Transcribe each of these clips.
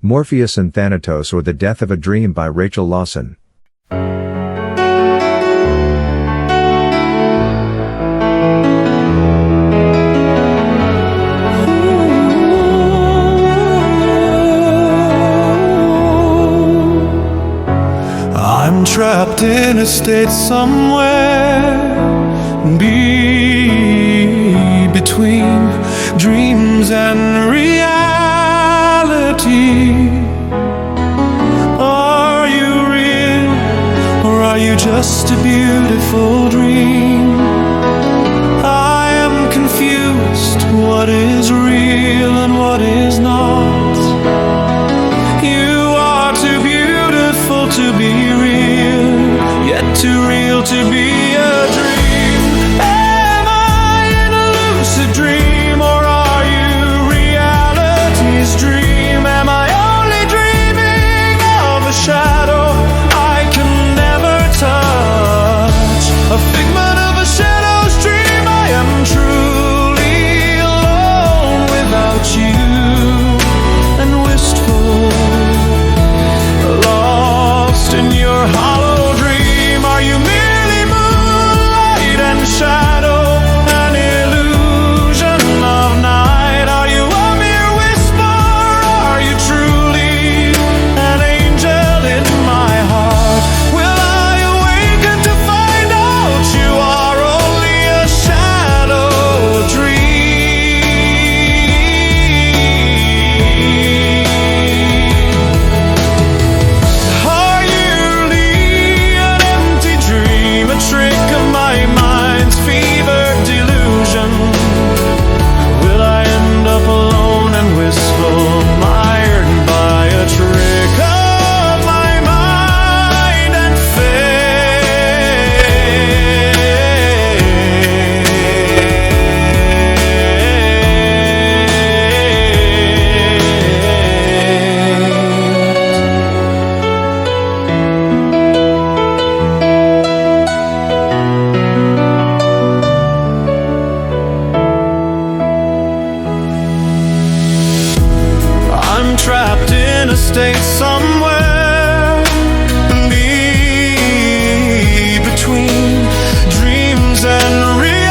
Morpheus and Thanatos, or The Death of a Dream by Rachel Lawson. I'm trapped in a state somewhere between dreams and reality. Are you real, or are you just a beautiful dream? I am confused. What is real and what is not? You are too beautiful to be real, yet too real to be a dream. Am I in a lucid dream, or are you reality's dream? Am I only dreaming of a shadow I can never touch? A figment of a shadow's dream. I am truly alone without you, and wistful, lost in your hollow dream. Are you merely moonlight and shadow, an illusion of night? Are you a mere whisper, or are you truly an angel in my heart? Will I awaken to find out you are only a shadow dream? Are you an empty dream, a trick of my mind's fevered delusion? Will I end up alone and wistful, mired by a trick of my mind and I'm trapped in a state somewhere between dreams and reality.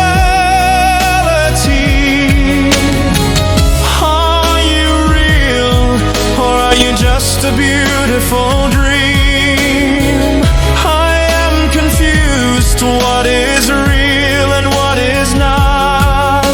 Are you real, or are you just a beautiful dream? I am confused. What is real and what is not?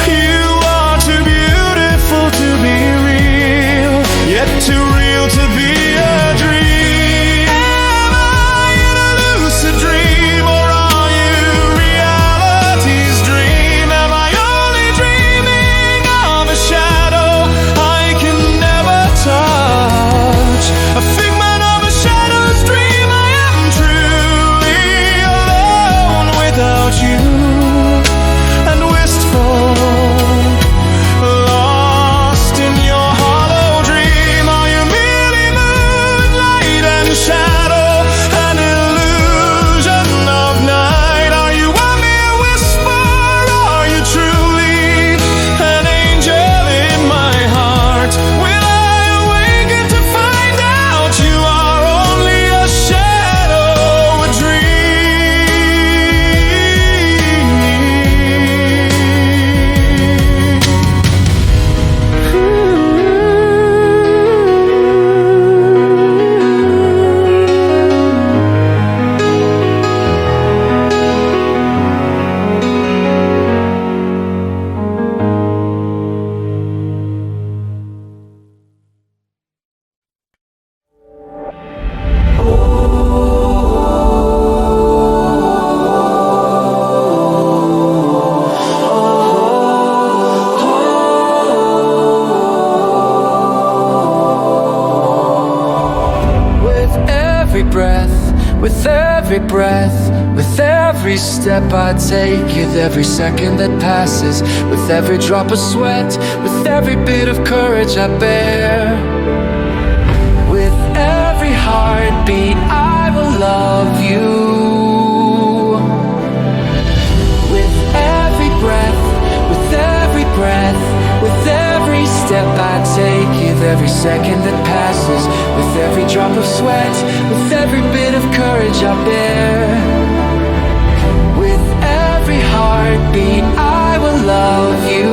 You are too beautiful to be real, yet too real to be a dream. Am I in a lucid dream, or are you reality's dream? Am I only dreaming of a shadow I can never touch? A figment of a shadow's dream. I am truly alone without you, and wistful, lost in your hollow dream. Are you merely moonlight and shadow, an illusion of night? Are you a mere whisper, or are you truly an angel in my heart? Will I awaken to find out you are only a shadow, a with every breath, with every step I take, with every second that passes, with every drop of sweat, with every bit of courage I bear. With every heartbeat I will love you. With every breath, with every step I take, with every second that passes, with every drop of sweat, with every bit of courage I bear. With every heartbeat I will love you.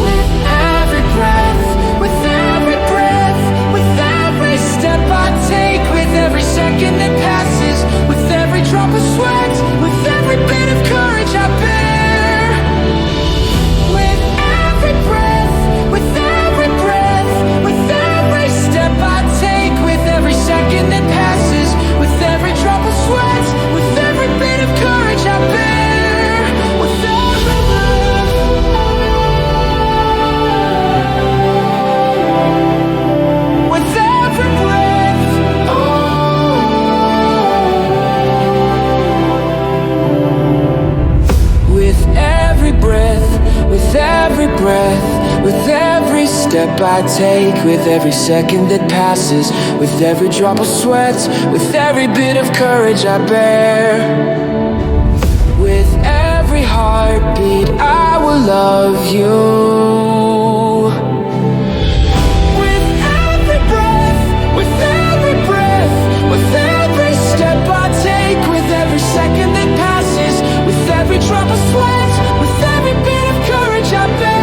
With every breath, with every breath, with every step I take, with every second that passes, with every drop of sweat, with every bit of courage I bear. With every breath, with every breath, with every step I take, with every second that passes, with every drop of sweat, with every bit of courage I bear. With every breath, with every breath, with every breath, with every breath, with every step I take, with every second that passes, with every drop of sweat, with every bit of courage I bear. With every heartbeat I will love you. With every breath, with every breath, with every step I take, with every second that passes, with every drop of sweat, with every bit of courage I bear.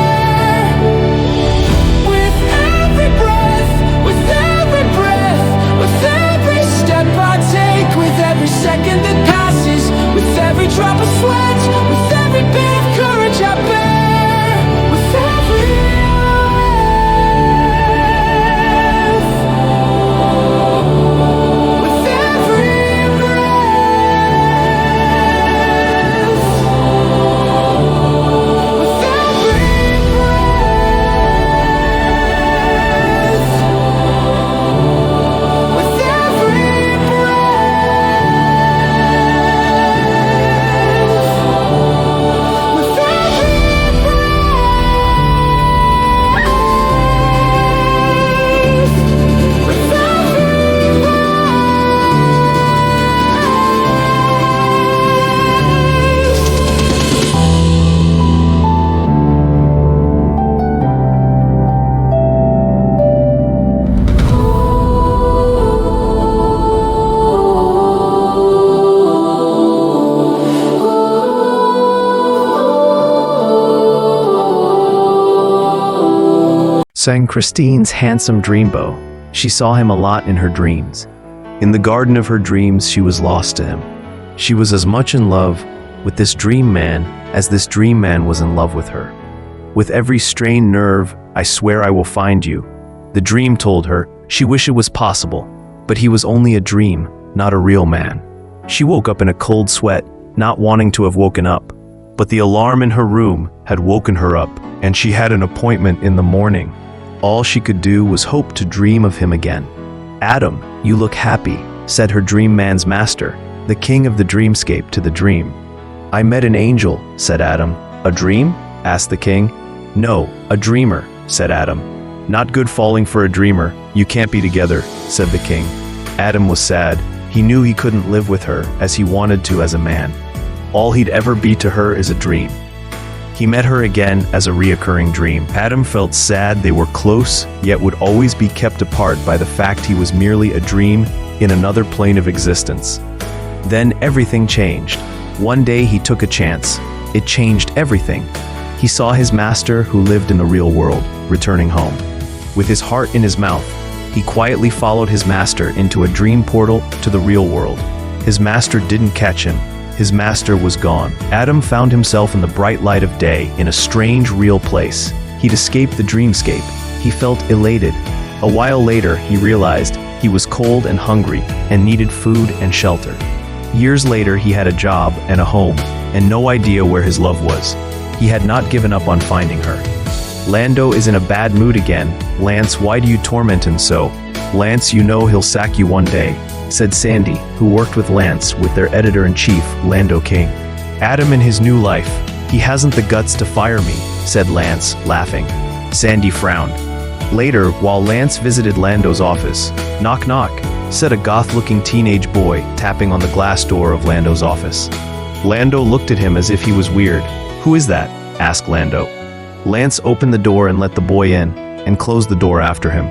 With every breath, with every breath, with every step I take, with every second that passes, with every drop of sweat, with every bit of courage I bear. With every breath, with every breath, with every breath, with every sang Christine's handsome dreambow. She saw him a lot in her dreams. In the garden of her dreams, she was lost to him. She was as much in love with this dream man as this dream man was in love with her. With every strained nerve, I swear I will find you, the dream told her. She wished it was possible, but he was only a dream, not a real man. She woke up in a cold sweat, not wanting to have woken up. But the alarm in her room had woken her up, and she had an appointment in the morning. All she could do was hope to dream of him again. "Adam, you look happy," said her dream man's master, the king of the dreamscape, to the dream. "I met an angel," said Adam. "A dream?" asked the king. "No, a dreamer," said Adam. "Not good falling for a dreamer. You can't be together," said the king. Adam was sad. He knew he couldn't live with her as he wanted to as a man. All he'd ever be to her is a dream. He met her again as a reoccurring dream. Adam felt sad they were close, yet would always be kept apart by the fact he was merely a dream in another plane of existence. Then everything changed. One day he took a chance. It changed everything. He saw his master, who lived in the real world, returning home. With his heart in his mouth, he quietly followed his master into a dream portal to the real world. His master didn't catch him. His master was gone. Adam found himself in the bright light of day in a strange, real place. He'd escaped the dreamscape. He felt elated. A while later, he realized he was cold and hungry and needed food and shelter. Years later, he had a job and a home and no idea where his love was. He had not given up on finding her. "Lando is in a bad mood again. Lance, why do you torment him so? Lance, you know he'll sack you one day," said Sandy, who worked with Lance with their editor-in-chief, Lando King. "Adam in his new life. He hasn't the guts to fire me," said Lance, laughing. Sandy frowned. Later, while Lance visited Lando's office, "Knock knock," said a goth-looking teenage boy, tapping on the glass door of Lando's office. Lando looked at him as if he was weird. "Who is that?" asked Lando. Lance opened the door and let the boy in, and closed the door after him.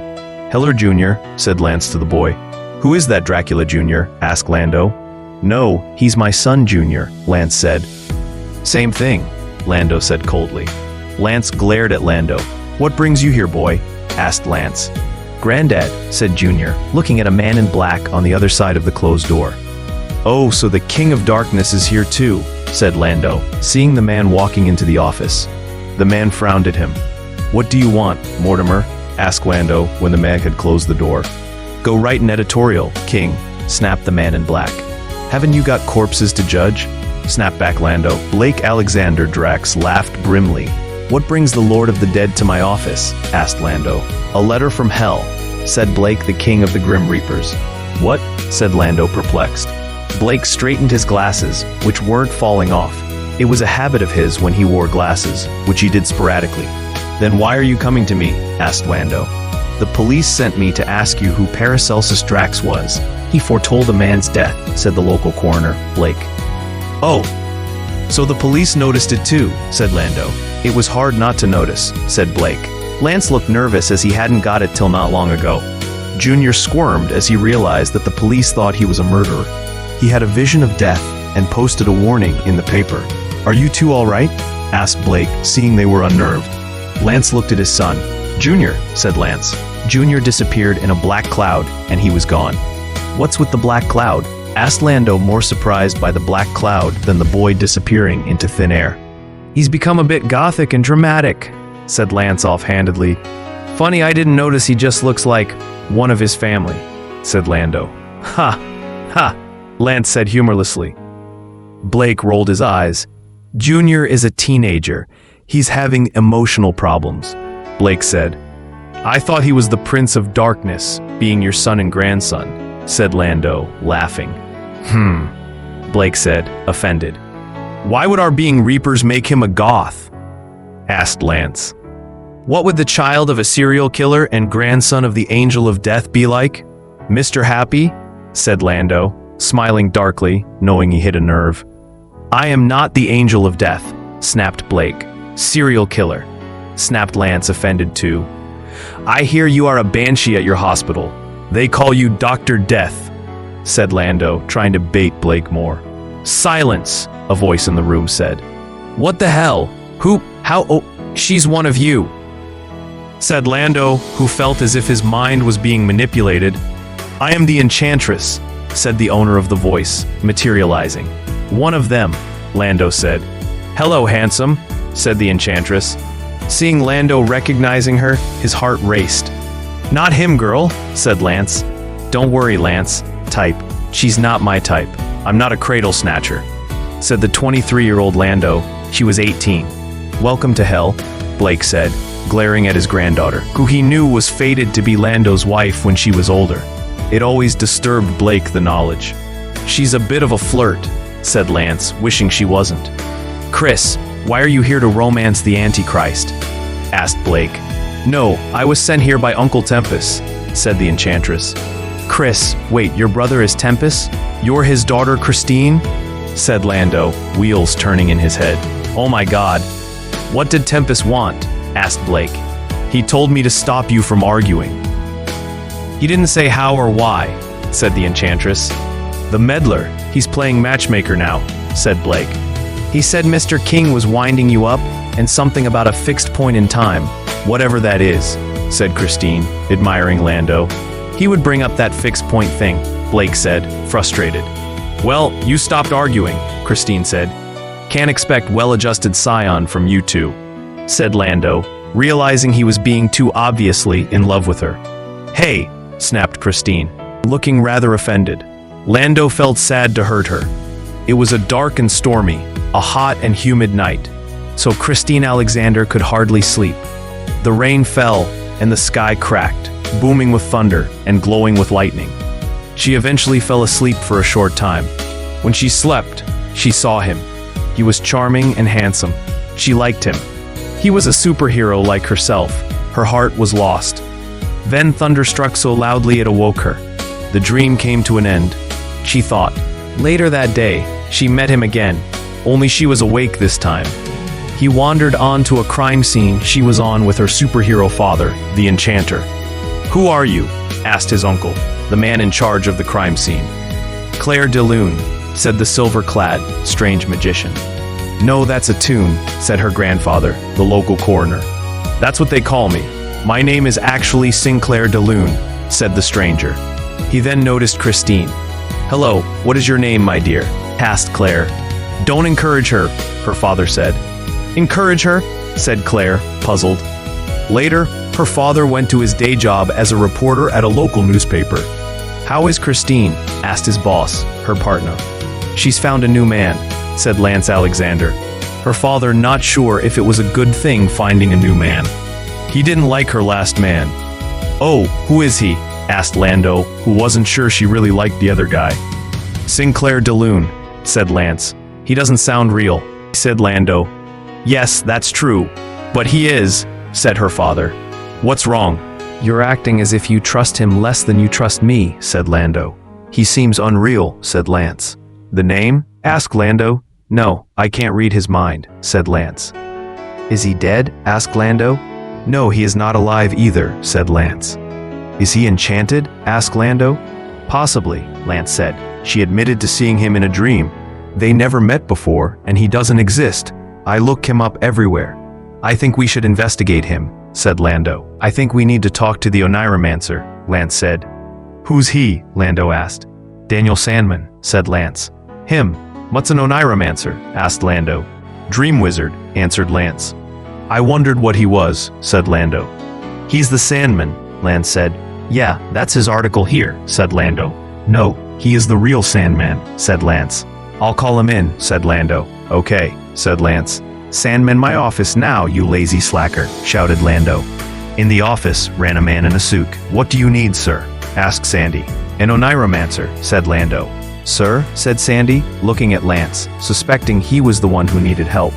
"Hello, Junior," said Lance to the boy. "Who is that Dracula, Junior?" asked Lando. "No, he's my son, Junior," Lance said. "Same thing," Lando said coldly. Lance glared at Lando. "What brings you here, boy?" asked Lance. "Granddad," said Junior, looking at a man in black on the other side of the closed door. "Oh, so the King of Darkness is here too," said Lando, seeing the man walking into the office. The man frowned at him. "What do you want, Mortimer?" asked Lando when the man had closed the door. "Go write an editorial, King," snapped the man in black. "Haven't you got corpses to judge?" snapped back Lando. Blake Alexander Drax laughed grimly. "What brings the Lord of the Dead to my office?" asked Lando. "A letter from hell," said Blake, the king of the Grim Reapers. "What?" said Lando, perplexed. Blake straightened his glasses, which weren't falling off. It was a habit of his when he wore glasses, which he did sporadically. "Then why are you coming to me?" asked Lando. "The police sent me to ask you who Paracelsus Drax was. He foretold a man's death," said the local coroner, Blake. "Oh, so the police noticed it too," said Lando. "It was hard not to notice," said Blake. Lance looked nervous as he hadn't got it till not long ago. Junior squirmed as he realized that the police thought he was a murderer. He had a vision of death and posted a warning in the paper. "Are you two all right?" asked Blake, seeing they were unnerved. Lance looked at his son. "Junior," said Lance. Junior disappeared in a black cloud, and he was gone. "What's with the black cloud?" asked Lando, more surprised by the black cloud than the boy disappearing into thin air. "He's become a bit gothic and dramatic," said Lance offhandedly. "Funny, I didn't notice he just looks like one of his family," said Lando. "Ha! Ha!" Lance said humorlessly. Blake rolled his eyes. "Junior is a teenager. He's having emotional problems," Blake said. "I thought he was the Prince of Darkness, being your son and grandson," said Lando, laughing. Blake said, offended. "Why would our being Reapers make him a goth?" asked Lance. "What would the child of a serial killer and grandson of the Angel of Death be like? Mr. Happy?" said Lando, smiling darkly, knowing he hit a nerve. "I am not the Angel of Death," snapped Blake. "Serial killer," snapped Lance, offended too. "I hear you are a banshee at your hospital. They call you Dr. Death," said Lando, trying to bait Blake more. "Silence," a voice in the room said. "What the hell? Who? How? Oh, she's one of you," said Lando, who felt as if his mind was being manipulated. "I am the Enchantress," said the owner of the voice, materializing. "One of them," Lando said. "Hello, handsome," said the Enchantress. Seeing Lando recognizing her, his heart raced. "Not him, girl," said Lance. "Don't worry, Lance. Type. She's not my type. I'm not a cradle snatcher," said the 23-year-old Lando. She was 18. "Welcome to hell," Blake said, glaring at his granddaughter, who he knew was fated to be Lando's wife when she was older. It always disturbed Blake, the knowledge. "She's a bit of a flirt," said Lance, wishing she wasn't. "Chris, why are you here to romance the Antichrist?" asked Blake. "No, I was sent here by Uncle Tempest," said the Enchantress. "Chris, wait, your brother is Tempest? You're his daughter Christine?" said Lando, wheels turning in his head. "Oh my God. What did Tempest want?" asked Blake. "He told me to stop you from arguing." "He didn't say how or why," said the Enchantress. "The meddler, he's playing matchmaker now," said Blake. "He said Mr. King was winding you up, and something about a fixed point in time, whatever that is," said Christine, admiring Lando. "He would bring up that fixed point thing," Blake said, frustrated. "Well, you stopped arguing," Christine said. "Can't expect well-adjusted scion from you two," said Lando, realizing he was being too obviously in love with her. "Hey," snapped Christine, looking rather offended. Lando felt sad to hurt her. It was a dark and stormy, a hot and humid night, so Christine Alexander could hardly sleep. The rain fell, and the sky cracked, booming with thunder and glowing with lightning. She eventually fell asleep for a short time. When she slept, she saw him. He was charming and handsome. She liked him. He was a superhero like herself. Her heart was lost. Then thunder struck so loudly it awoke her. The dream came to an end, she thought. Later that day, she met him again, only she was awake this time. He wandered on to a crime scene she was on with her superhero father, the enchanter. "Who are you?" asked his uncle, the man in charge of the crime scene. "Claire de Lune," said the silver-clad, strange magician. "No, that's a tune," said her grandfather, the local coroner. "That's what they call me. My name is actually Sinclair de Lune," said the stranger. He then noticed Christine. "Hello, what is your name, my dear?" asked Claire. "Don't encourage her," her father said. "Encourage her?" said Claire, puzzled. Later, her father went to his day job as a reporter at a local newspaper. "How is Christine?" asked his boss, her partner. "She's found a new man," said Lance Alexander. Her father not sure if it was a good thing finding a new man. He didn't like her last man. "Oh, who is he?" asked Lando, who wasn't sure she really liked the other guy. "Sinclair de Lune," said Lance. "He doesn't sound real," said Lando. "Yes, that's true. But he is," said her father. "What's wrong?" "You're acting as if you trust him less than you trust me," said Lando. "He seems unreal," said Lance. "The name?" asked Lando. "No, I can't read his mind," said Lance. "Is he dead?" asked Lando. "No, he is not alive either," said Lance. "Is he enchanted?" asked Lando. "Possibly," Lance said. "She admitted to seeing him in a dream. They never met before, and he doesn't exist. I look him up everywhere." "I think we should investigate him," said Lando. "I think we need to talk to the Oniromancer," Lance said. "Who's he?" Lando asked. "Daniel Sandman," said Lance. "Him? What's an Oniromancer?" asked Lando. "Dream wizard," answered Lance. "I wondered what he was," said Lando. "He's the Sandman," Lance said. "Yeah, that's his article here," said Lando. "No, he is the real Sandman," said Lance. "I'll call him in," said Lando. "Okay," said Lance. "Sandman my office now, you lazy slacker," shouted Lando. In the office ran a man in a suit. "What do you need, sir?" asked Sandy. "An Oniromancer," said Lando. "Sir?" said Sandy, looking at Lance, suspecting he was the one who needed help.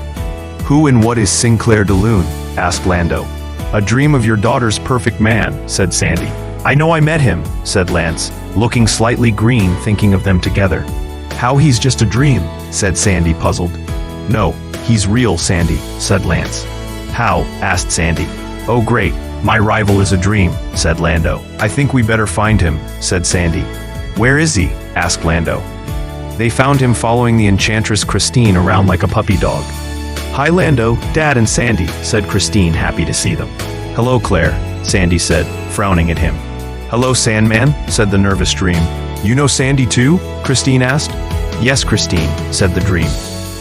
"Who and what is Sinclair de Lune?" asked Lando. "A dream of your daughter's perfect man," said Sandy. "I know I met him," said Lance, looking slightly green thinking of them together. "How he's just a dream?" said Sandy, puzzled. "No, he's real, Sandy," said Lance. "How?" asked Sandy. "Oh great, my rival is a dream," said Lando. "I think we better find him," said Sandy. "Where is he?" asked Lando. They found him following the enchantress Christine around like a puppy dog. "Hi Lando, Dad and Sandy," said Christine, happy to see them. "Hello Claire," Sandy said, frowning at him. "Hello Sandman," said the nervous dream. "You know Sandy too?" Christine asked. "Yes Christine," said the dream.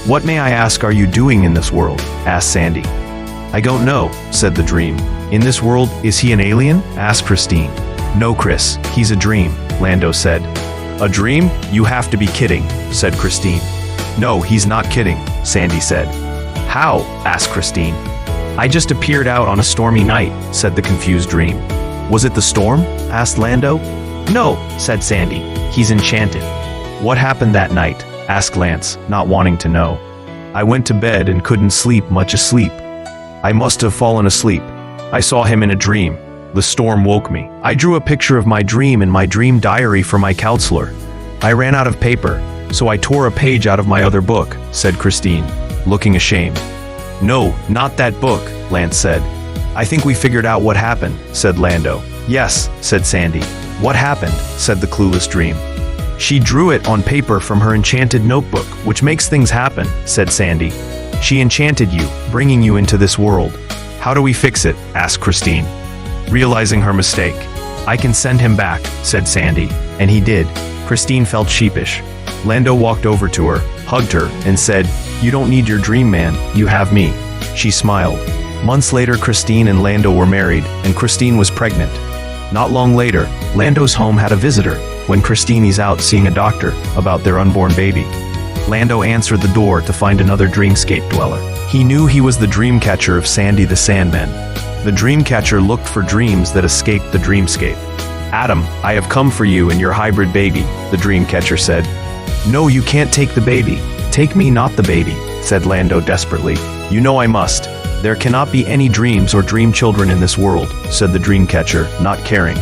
"What, may I ask, are you doing in this world?" asked Sandy. "I don't know," said the dream. "In this world, is he an alien?" asked Christine. "No Chris, he's a dream," Lando said. "A dream? You have to be kidding," said Christine. "No, he's not kidding," Sandy said. "How?" asked Christine. "I just appeared out on a stormy night," said the confused dream. "Was it the storm?" asked Lando. "No," said Sandy. "He's enchanted." "What happened that night?" asked Lance, not wanting to know. "I went to bed and couldn't sleep much asleep. I must have fallen asleep. I saw him in a dream. The storm woke me. I drew a picture of my dream in my dream diary for my counselor. I ran out of paper, so I tore a page out of my other book," said Christine, looking ashamed. "No, not that book," Lance said. "I think we figured out what happened," said Lando. "Yes," said Sandy. "What happened?" said the clueless dream. "She drew it on paper from her enchanted notebook, which makes things happen," said Sandy. "She enchanted you, bringing you into this world." "How do we fix it?" asked Christine, realizing her mistake. "I can send him back," said Sandy, and he did. Christine felt sheepish. Lando walked over to her, hugged her, and said, "You don't need your dream man, you have me." She smiled. Months later, Christine and Lando were married, and Christine was pregnant. Not long later, Lando's home had a visitor. When Christine is out seeing a doctor about their unborn baby, Lando answered the door to find another dreamscape dweller. He knew he was the dream catcher of Sandy the Sandman. The dream catcher looked for dreams that escaped the dreamscape. "Adam, I have come for you and your hybrid baby," the dream catcher said. "No, you can't take the baby. Take me, not the baby," said Lando desperately. "You know I must. There cannot be any dreams or dream children in this world," said the dream catcher, not caring.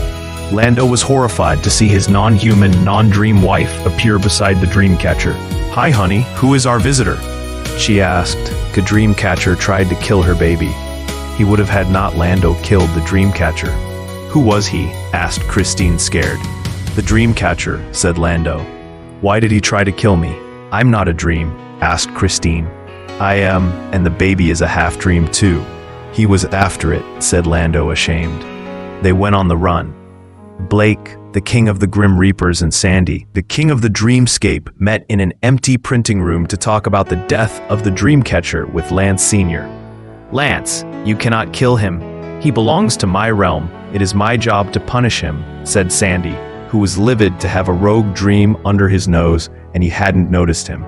Lando was horrified to see his non-human, non-dream wife appear beside the dream catcher. "Hi honey, who is our visitor?" she asked. a dreamcatcher tried to kill her baby. He would have had not Lando killed the dreamcatcher. Who was he? Asked Christine, scared. The dreamcatcher, said Lando. Why did he try to kill me? I'm not a dream, asked Christine. I am, and the baby is a half-dream too. He was after it, said Lando, ashamed. They went on the run. Blake, the king of the Grim Reapers, and Sandy, the king of the dreamscape, met in an empty printing room to talk about the death of the dreamcatcher with Lance Sr. Lance, you cannot kill him. He belongs to my realm. It is my job to punish him, said Sandy, who was livid to have a rogue dream under his nose and he hadn't noticed him.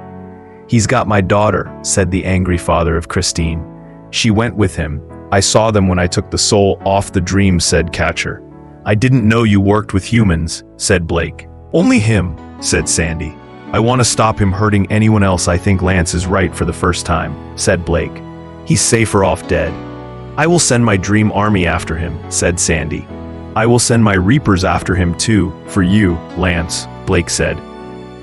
He's got my daughter, said the angry father of Christine. She went with him. I saw them when I took the soul off the dream, said Catcher. I didn't know you worked with humans, said Blake. Only him, said Sandy. I want to stop him hurting anyone else. I think Lance is right for the first time, said Blake. He's safer off dead. I will send my dream army after him, said Sandy. I will send my reapers after him too, for you, Lance, Blake said.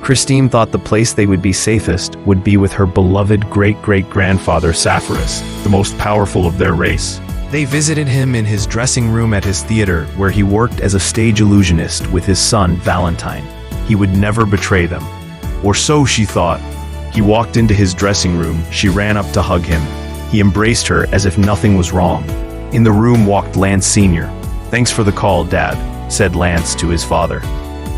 Christine thought the place they would be safest would be with her beloved great-great-grandfather Sapphirus, the most powerful of their race. They visited him in his dressing room at his theater, where he worked as a stage illusionist with his son Valentine. He would never betray them. Or so she thought. He walked into his dressing room. She ran up to hug him. He embraced her as if nothing was wrong. In the room walked Lance Sr. Thanks for the call, Dad, said Lance to his father.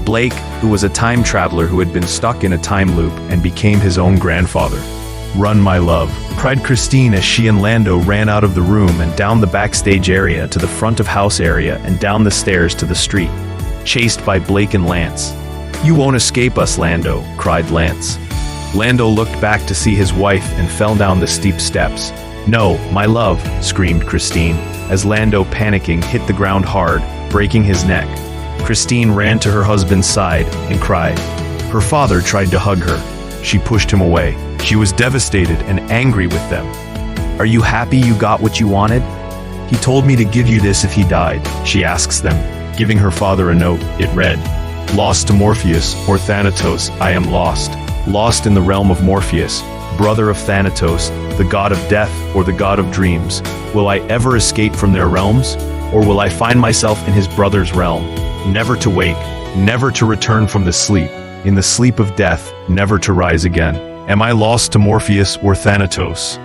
Blake, who was a time traveler who had been stuck in a time loop and became his own grandfather. Run, my love, cried Christine as she and Lando ran out of the room and down the backstage area to the front of house area and down the stairs to the street, chased by Blake and Lance. You won't escape us, Lando, cried Lance. Lando looked back to see his wife and fell down the steep steps. No, my love, screamed Christine, as Lando, panicking, hit the ground hard, breaking his neck. Christine ran to her husband's side and cried. Her father tried to hug her. She pushed him away. She was devastated and angry with them. Are you happy you got what you wanted? He told me to give you this if he died, she asks them, giving her father a note. It read, Lost to Morpheus or Thanatos, I am lost. Lost in the realm of Morpheus, brother of Thanatos, the god of death or the god of dreams. Will I ever escape from their realms? Or will I find myself in his brother's realm? Never to wake, never to return from the sleep. In the sleep of death, never to rise again. Am I lost to Morpheus or Thanatos?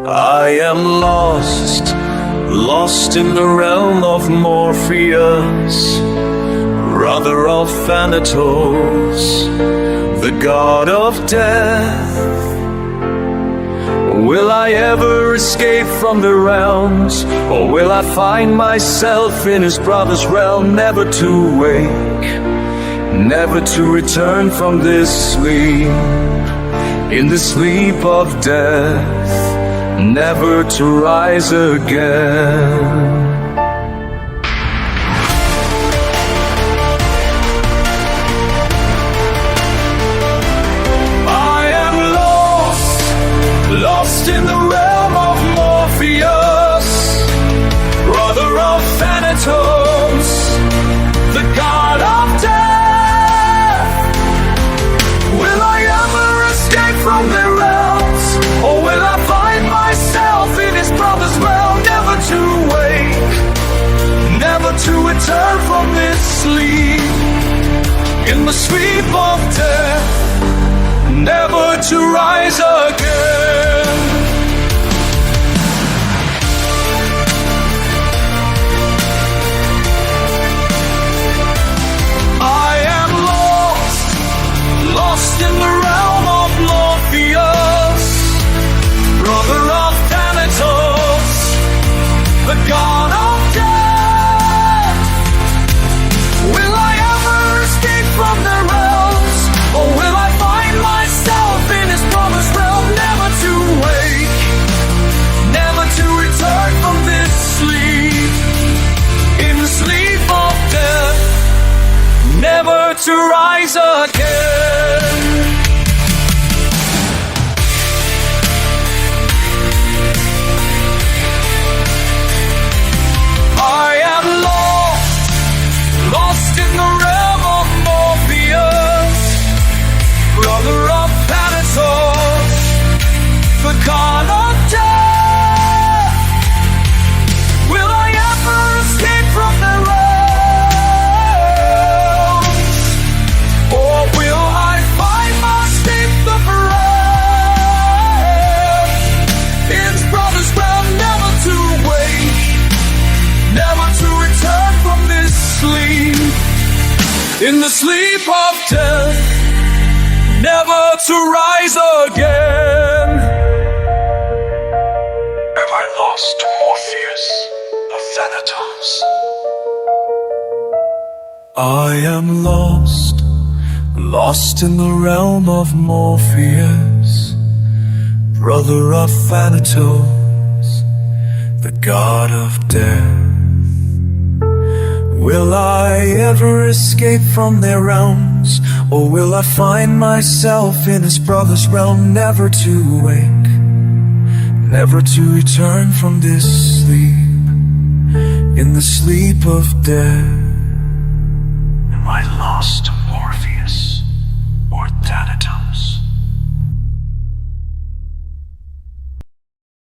I am lost, lost in the realm of Morpheus, brother of Thanatos, the god of death. Will I ever escape from the realms, or will I find myself in his brother's realm, never to wake, never to return from this sleep, in the sleep of death, never to rise again? Lost in the realm of Morpheus, brother of Thanatos, the god of death. Will I ever escape from their realms, or will I find myself in his brother's realm, never to wake, never to return from this sleep, in the sleep of death, never to rise again? I am lost, lost in the realm of Morpheus, brother of Thanatos, the god of death. Will I ever escape from their realms, or will I find myself in his promised realm, never to wake, never to return from this sleep, in the sleep of death, never to rise again? in the sleep of death, never to rise again. Have I lost Morpheus of Thanatos? I am lost, lost in the realm of Morpheus, brother of Thanatos, the god of death. Will I ever escape from their realms, or will I find myself in his brother's realm, never to wake, never to return from this sleep, in the sleep of death? Am I lost?